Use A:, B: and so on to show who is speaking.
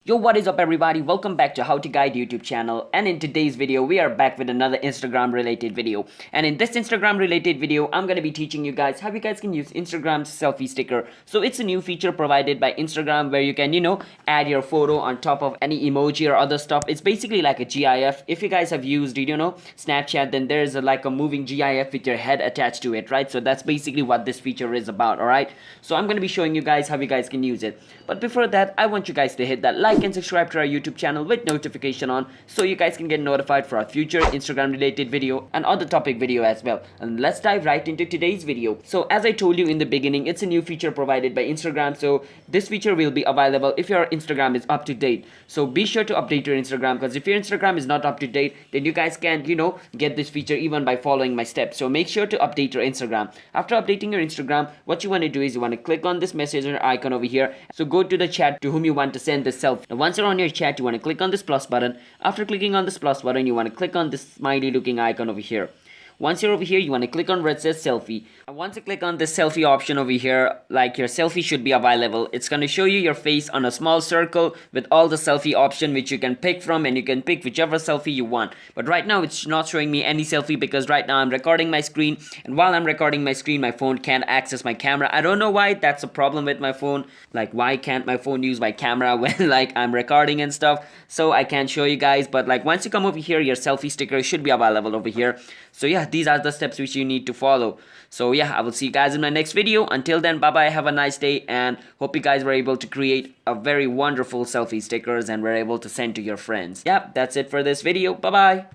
A: Yo, what is up everybody? Welcome back to How to Guide YouTube channel, and in today's video we are back with another Instagram related video. And in this Instagram related video I'm going to be teaching you guys how you guys can use Instagram's selfie sticker. So it's a new feature provided by Instagram where you can add your photo on top of any emoji or other stuff. It's basically like a GIF. If you guys have used Snapchat, then there's like a moving GIF with your head attached to it, right? So that's basically what this feature is about. Alright, so I'm going to be showing you guys how you guys can use it. But before that, I want you guys to hit that like and subscribe to our YouTube channel with notification on so you guys can get notified for our future Instagram related video and other topic video as well. And let's dive right into today's video. So as I told you in the beginning, it's a new feature provided by Instagram. So this feature will be available if your Instagram is up to date. So be sure to update your Instagram, because if your Instagram is not up to date, then you guys can get this feature even by following my steps. So make sure to update your Instagram. After updating your Instagram, what you want to do is you want to click on this messenger icon over here. So go to the chat to whom you want to send this selfie. Now once you're on your chat, you want to click on this plus button. After clicking on this plus button, you want to click on this smiley looking icon over here. Once you're over here, you want to click on where it says selfie. And once you click on this selfie option over here, like your selfie should be available. It's going to show you your face on a small circle with all the selfie option which you can pick from, and you can pick whichever selfie you want. But right now it's not showing me any selfie because right now I'm recording my screen, and while I'm recording my screen, my phone can't access my camera. I don't know why that's a problem with my phone. Like, why can't my phone use my camera when like I'm recording and stuff? So I can't show you guys, but like once you come over here, your selfie sticker should be available over here. So yeah, these are the steps which you need to follow. So yeah, I will see you guys in my next video. Until then, bye bye, have a nice day, and hope you guys were able to create a very wonderful selfie stickers and were able to send to your friends. Yeah, that's it for this video. Bye bye.